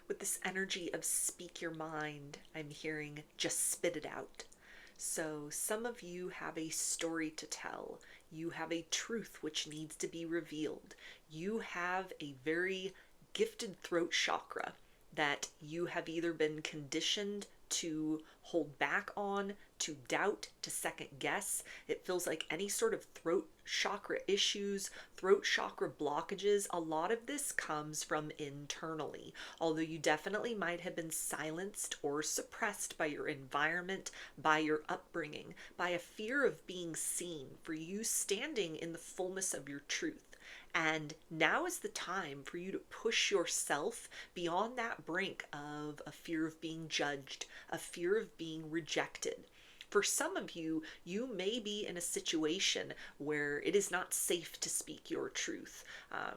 With this energy of speak your mind, I'm hearing just spit it out. So some of you have a story to tell. You have a truth which needs to be revealed. You have a very gifted throat chakra that you have either been conditioned to hold back on, to doubt, to second guess. It feels like any sort of throat chakra issues, throat chakra blockages, a lot of this comes from internally. Although you definitely might have been silenced or suppressed by your environment, by your upbringing, by a fear of being seen, for you standing in the fullness of your truth. And now is the time for you to push yourself beyond that brink of a fear of being judged, a fear of being rejected. For some of you, you may be in a situation where it is not safe to speak your truth.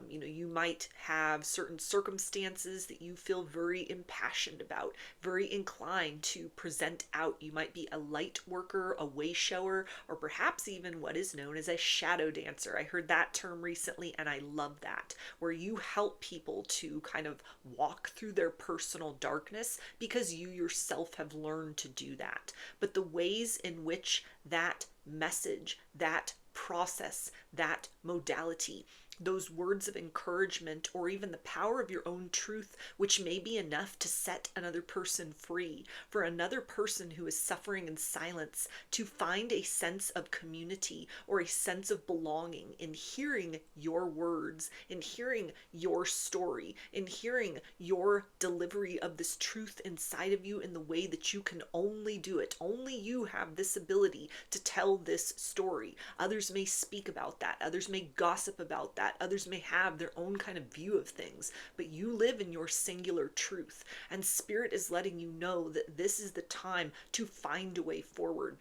You might have certain circumstances that you feel very impassioned about, very inclined to present out. You might be a light worker, a way shower, or perhaps even what is known as a shadow dancer. I heard that term recently and I love that, where you help people to kind of walk through their personal darkness because you yourself have learned to do that. But the ways in which that message, that process, that modality, those words of encouragement, or even the power of your own truth, which may be enough to set another person free, for another person who is suffering in silence to find a sense of community or a sense of belonging in hearing your words, in hearing your story, in hearing your delivery of this truth inside of you in the way that you can only do it. Only you have this ability to tell this story. Others may speak about that. Others may gossip about that. Others may have their own kind of view of things, but you live in your singular truth. And Spirit is letting you know that this is the time to find a way forward.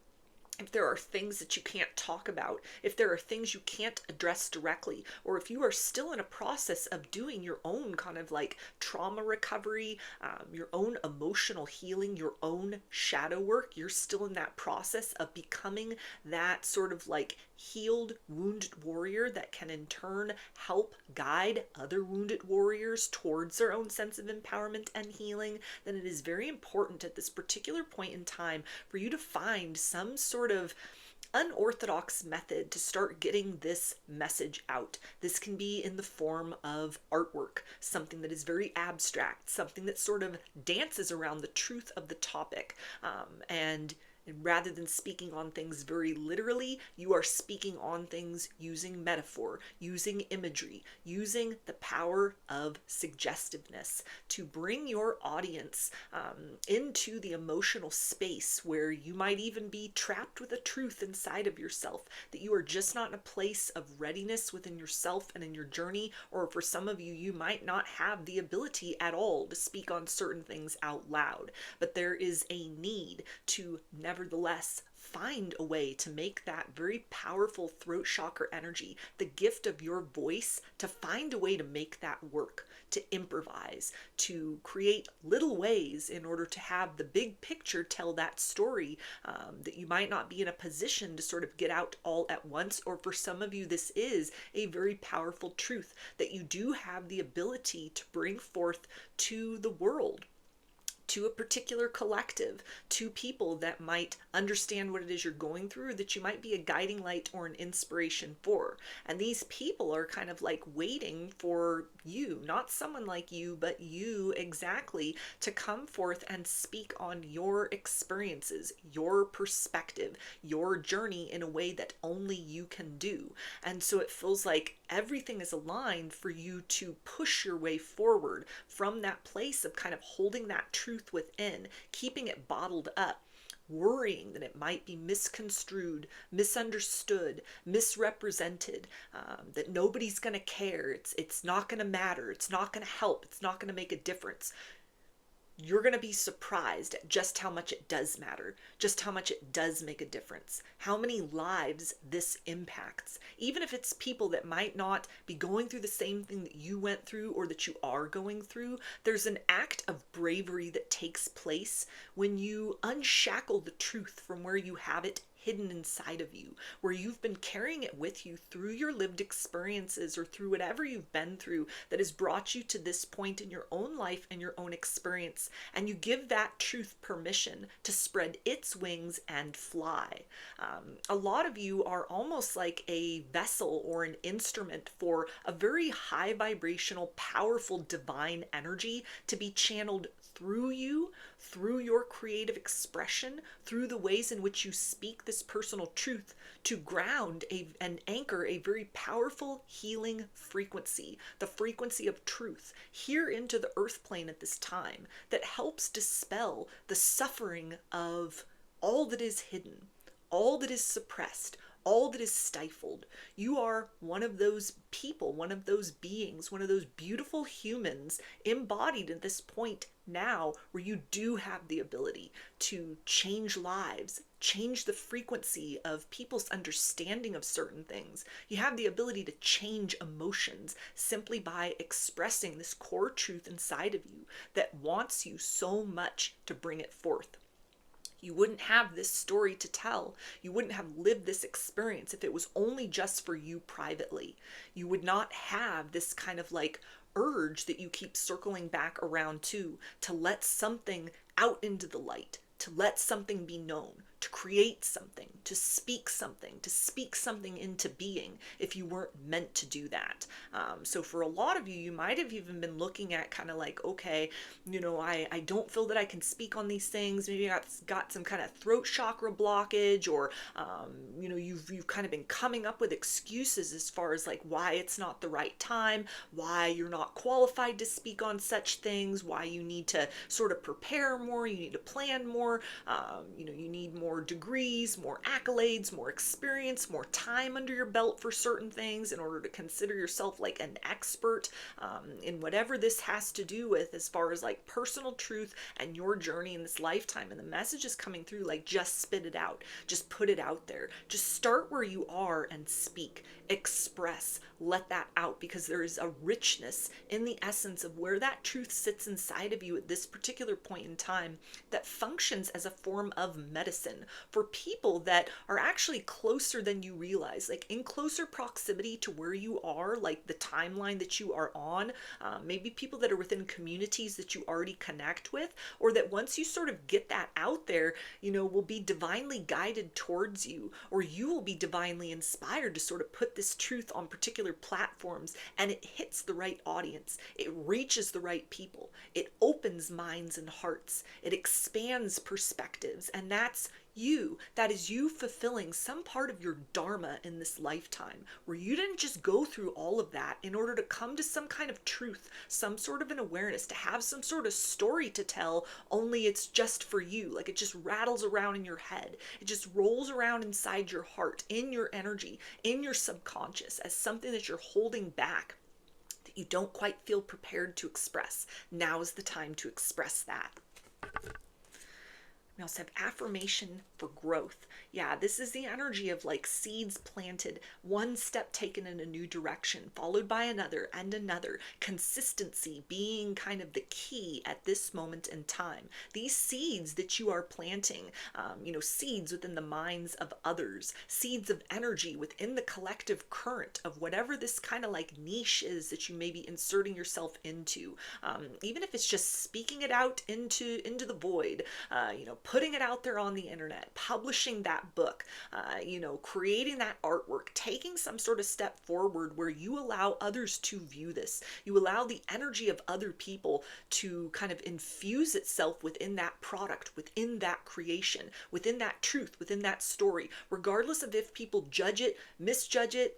If there are things that you can't talk about, if there are things you can't address directly, or if you are still in a process of doing your own kind of like trauma recovery, your own emotional healing, your own shadow work, you're still in that process of becoming that sort of like healed, wounded warrior that can in turn help guide other wounded warriors towards their own sense of empowerment and healing, then it is very important at this particular point in time for you to find some sort of unorthodox method to start getting this message out. This can be in the form of artwork, something that is very abstract, something that sort of dances around the truth of the topic, and rather than speaking on things very literally, you are speaking on things using metaphor, using imagery, using the power of suggestiveness to bring your audience into the emotional space where you might even be trapped with a truth inside of yourself, that you are just not in a place of readiness within yourself and in your journey, or for some of you, you might not have the ability at all to speak on certain things out loud, but there is a need to nevertheless find a way to make that very powerful throat chakra energy, the gift of your voice, to find a way to make that work, to improvise, to create little ways in order to have the big picture tell that story that you might not be in a position to sort of get out all at once. Or for some of you, this is a very powerful truth that you do have the ability to bring forth to the world, to a particular collective, to people that might understand what it is you're going through, that you might be a guiding light or an inspiration for. And these people are kind of like waiting for you, not someone like you, but you exactly, to come forth and speak on your experiences, your perspective, your journey in a way that only you can do. And so it feels like everything is aligned for you to push your way forward from that place of kind of holding that truth within, keeping it bottled up, worrying that it might be misconstrued, misunderstood, misrepresented, that nobody's going to care, it's not going to matter, it's not going to help, it's not going to make a difference. You're going to be surprised at just how much it does matter, just how much it does make a difference, how many lives this impacts. Even if it's people that might not be going through the same thing that you went through or that you are going through, there's an act of bravery that takes place when you unshackle the truth from where you have it hidden inside of you, where you've been carrying it with you through your lived experiences or through whatever you've been through that has brought you to this point in your own life and your own experience. And you give that truth permission to spread its wings and fly. A lot of you are almost like a vessel or an instrument for a very high vibrational, powerful, divine energy to be channeled through you, through your creative expression, through the ways in which you speak this personal truth, to ground and anchor a very powerful healing frequency, the frequency of truth, here into the earth plane at this time, that helps dispel the suffering of all that is hidden, all that is suppressed, all that is stifled. You are one of those people, one of those beings, one of those beautiful humans embodied at this point now, where you do have the ability to change lives, change the frequency of people's understanding of certain things. You have the ability to change emotions simply by expressing this core truth inside of you that wants you so much to bring it forth. You wouldn't have this story to tell. You wouldn't have lived this experience if it was only just for you privately. You would not have this kind of like urge that you keep circling back around to let something out into the light, to let something be known, to create something, to speak something into being if you weren't meant to do that. So for a lot of you, you might have even been looking at kind of like, okay, I don't feel that I can speak on these things. Maybe I got some kind of throat chakra blockage, or, you've kind of been coming up with excuses as far as like why it's not the right time, why you're not qualified to speak on such things, why you need to sort of prepare more, you need to plan more, you need more degrees, more accolades, more experience, more time under your belt for certain things in order to consider yourself like an expert in whatever this has to do with as far as like personal truth and your journey in this lifetime. And the message is coming through like, just spit it out, just put it out there, just start where you are and speak, express, let that out, because there is a richness in the essence of where that truth sits inside of you at this particular point in time that functions as a form of medicine for people that are actually closer than you realize, like in closer proximity to where you are, like the timeline that you are on, maybe people that are within communities that you already connect with, or that once you sort of get that out there, will be divinely guided towards you, or you will be divinely inspired to sort of put this truth on particular platforms, and it hits the right audience, it reaches the right people, it opens minds and hearts, it expands perspectives, and that is you fulfilling some part of your dharma in this lifetime, where you didn't just go through all of that in order to come to some kind of truth, some sort of an awareness, to have some sort of story to tell, only it's just for you. Like it just rattles around in your head. It just rolls around inside your heart, in your energy, in your subconscious, as something that you're holding back, that you don't quite feel prepared to express. Now is the time to express that. We also have affirmation for growth. Yeah, this is the energy of like seeds planted, one step taken in a new direction, followed by another and another. Consistency being kind of the key at this moment in time. These seeds that you are planting, seeds within the minds of others, seeds of energy within the collective current of whatever this kind of like niche is that you may be inserting yourself into. Even if it's just speaking it out into the void, putting it out there on the internet, publishing that book, creating that artwork, taking some sort of step forward where you allow others to view this. You allow the energy of other people to kind of infuse itself within that product, within that creation, within that truth, within that story, regardless of if people judge it, misjudge it,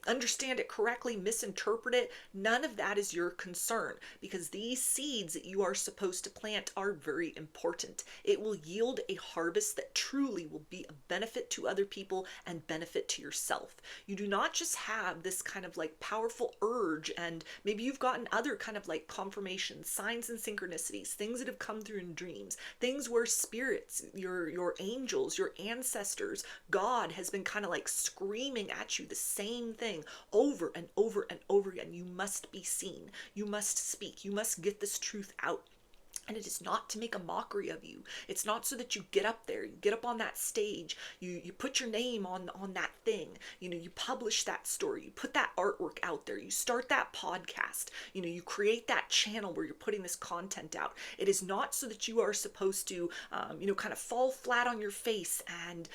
understand it correctly, misinterpret it. None of that is your concern, because these seeds that you are supposed to plant are very important. It will yield a harvest that truly will be a benefit to other people and benefit to yourself. You do not just have this kind of like powerful urge, and maybe you've gotten other kind of like confirmations, signs and synchronicities, things that have come through in dreams, things where spirits, your angels, your ancestors, God has been kind of like screaming at you the same thing over and over and over again. You must be seen. You must speak. You must get this truth out. And it is not to make a mockery of you. It's not so that you get up there, you get up on that stage, you put your name on that thing, you publish that story, you put that artwork out there, you start that podcast, you create that channel where you're putting this content out. It is not so that you are supposed to, kind of fall flat on your face and,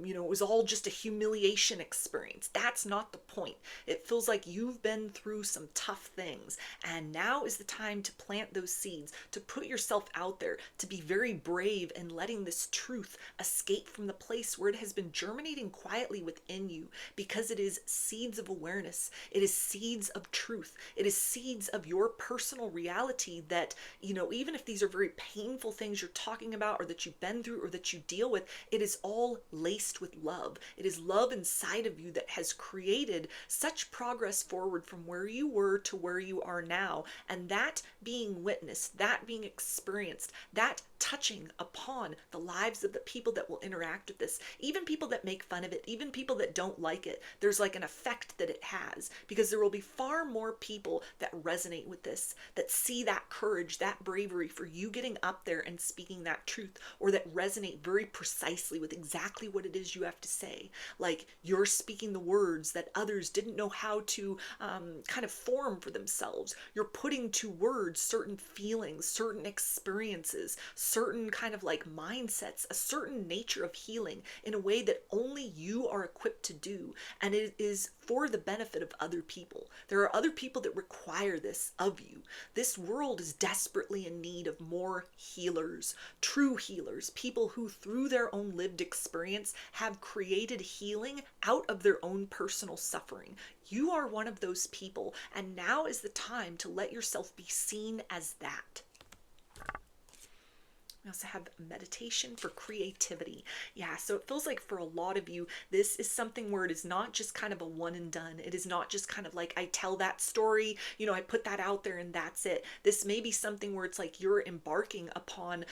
it was all just a humiliation experience. That's not the point. It feels like you've been through some tough things, and now is the time to plant those seeds, to put yourself out there, to be very brave in letting this truth escape from the place where it has been germinating quietly within you, because it is seeds of awareness. It is seeds of truth. It is seeds of your personal reality that, even if these are very painful things you're talking about or that you've been through or that you deal with, it is all laced with love. It is love inside of you that has created such progress forward from where you were to where you are now. And that being witnessed, that being experienced, that touching upon the lives of the people that will interact with this, even people that make fun of it, even people that don't like it, there's like an effect that it has, because there will be far more people that resonate with this, that see that courage, that bravery for you getting up there and speaking that truth, or that resonate very precisely with exactly what it is you have to say. Like, you're speaking the words that others didn't know how to kind of form for themselves. You're putting to words certain feelings, certain experiences, certain kind of like mindsets, a certain nature of healing in a way that only you are equipped to do. And it is for the benefit of other people. There are other people that require this of you. This world is desperately in need of more healers, true healers, people who through their own lived experience have created healing out of their own personal suffering. You are one of those people, and now is the time to let yourself be seen as that. We also have meditation for creativity. Yeah, so it feels like for a lot of you, this is something where it is not just kind of a one and done. It is not just kind of like, I tell that story, I put that out there and that's it. This may be something where it's like you're embarking upon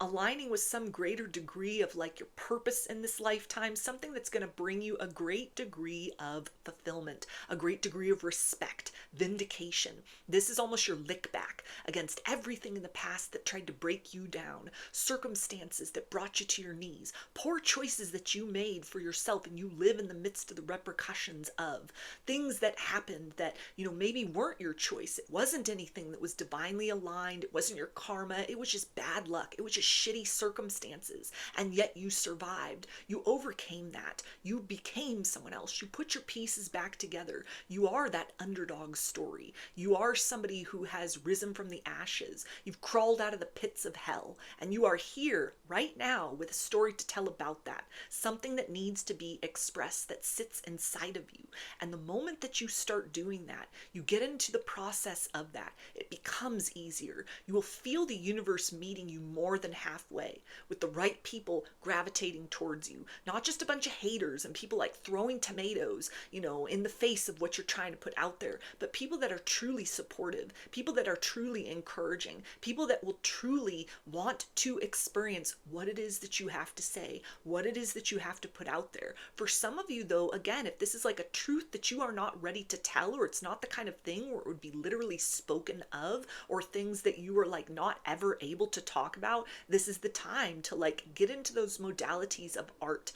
aligning with some greater degree of like your purpose in this lifetime, something that's going to bring you a great degree of fulfillment, a great degree of respect, vindication. This is almost your lick back against everything in the past that tried to break you down. Circumstances that brought you to your knees, poor choices that you made for yourself and you live in the midst of the repercussions of, things that happened that, maybe weren't your choice. It wasn't anything that was divinely aligned. It wasn't your karma. It was just bad luck. It was just shitty circumstances. And yet you survived. You overcame that. You became someone else. You put your pieces back together. You are that underdog story. You are somebody who has risen from the ashes. You've crawled out of the pits of hell. And you are here right now with a story to tell about that. Something that needs to be expressed, that sits inside of you. And the moment that you start doing that, you get into the process of that. It becomes easier. You will feel the universe meeting you more than halfway, with the right people gravitating towards you. Not just a bunch of haters and people like throwing tomatoes, in the face of what you're trying to put out there, but people that are truly supportive, people that are truly encouraging, people that will truly want to experience what it is that you have to say, what it is that you have to put out there. For some of you though, again, if this is like a truth that you are not ready to tell, or it's not the kind of thing where it would be literally spoken of, or things that you are like not ever able to talk about, this is the time to like get into those modalities of art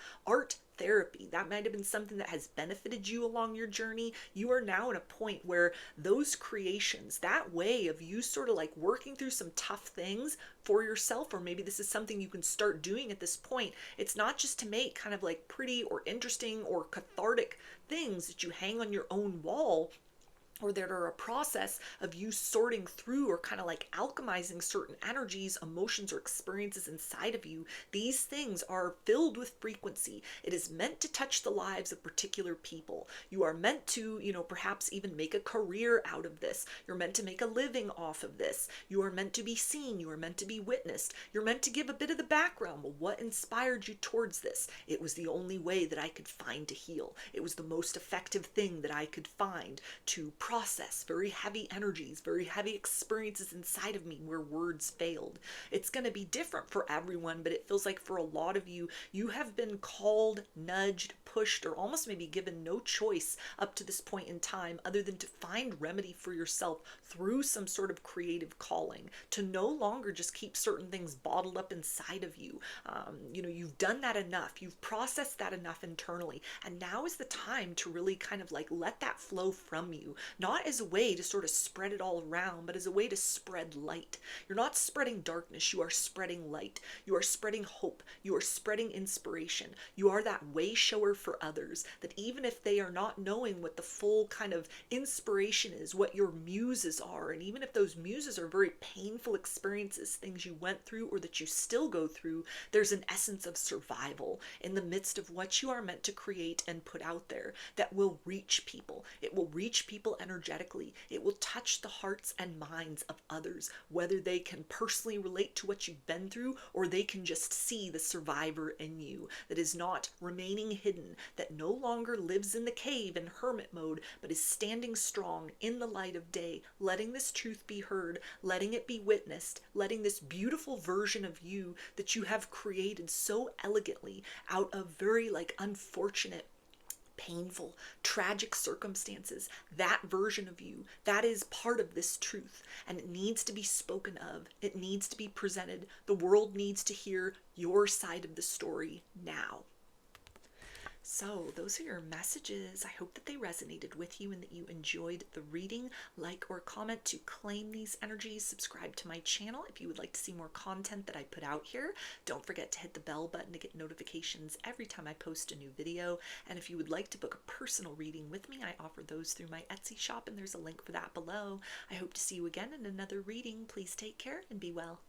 therapy. That might have been something that has benefited you along your journey. You are now at a point where those creations, that way of you sort of like working through some tough things for yourself, or maybe this is something you can start doing at this point. It's not just to make kind of like pretty or interesting or cathartic things that you hang on your own wall, or that are a process of you sorting through or kind of like alchemizing certain energies, emotions, or experiences inside of you. These things are filled with frequency. It is meant to touch the lives of particular people. You are meant to, perhaps even make a career out of this. You're meant to make a living off of this. You are meant to be seen. You are meant to be witnessed. You're meant to give a bit of the background. Well, what inspired you towards this? It was the only way that I could find to heal. It was the most effective thing that I could find to process very heavy energies, very heavy experiences inside of me where words failed. It's going to be different for everyone, but it feels like for a lot of you, you have been called, nudged, pushed, or almost maybe given no choice up to this point in time other than to find remedy for yourself through some sort of creative calling, to no longer just keep certain things bottled up inside of you. You've done that enough, you've processed that enough internally, and now is the time to really kind of like let that flow from you, not as a way to sort of spread it all around, but as a way to spread light. You're not spreading darkness, you are spreading light. You are spreading hope. You are spreading inspiration. You are that way shower for others, that even if they are not knowing what the full kind of inspiration is, what your muses are, and even if those muses are very painful experiences, things you went through or that you still go through, there's an essence of survival in the midst of what you are meant to create and put out there that will reach people. It will reach people energetically. It will touch the hearts and minds of others, whether they can personally relate to what you've been through or they can just see the survivor in you that is not remaining hidden, that no longer lives in the cave in hermit mode, but is standing strong in the light of day, letting this truth be heard, letting it be witnessed, letting this beautiful version of you that you have created so elegantly out of very unfortunate, painful, tragic circumstances, that version of you, that is part of this truth, and it needs to be spoken of. It needs to be presented. The world needs to hear your side of the story now. So those are your messages. I hope that they resonated with you and that you enjoyed the reading. Like or comment to claim these energies. Subscribe to my channel if you would like to see more content that I put out here. Don't forget to hit the bell button to get notifications every time I post a new video. And if you would like to book a personal reading with me, I offer those through my Etsy shop, and there's a link for that below. I hope to see you again in another reading. Please take care and be well.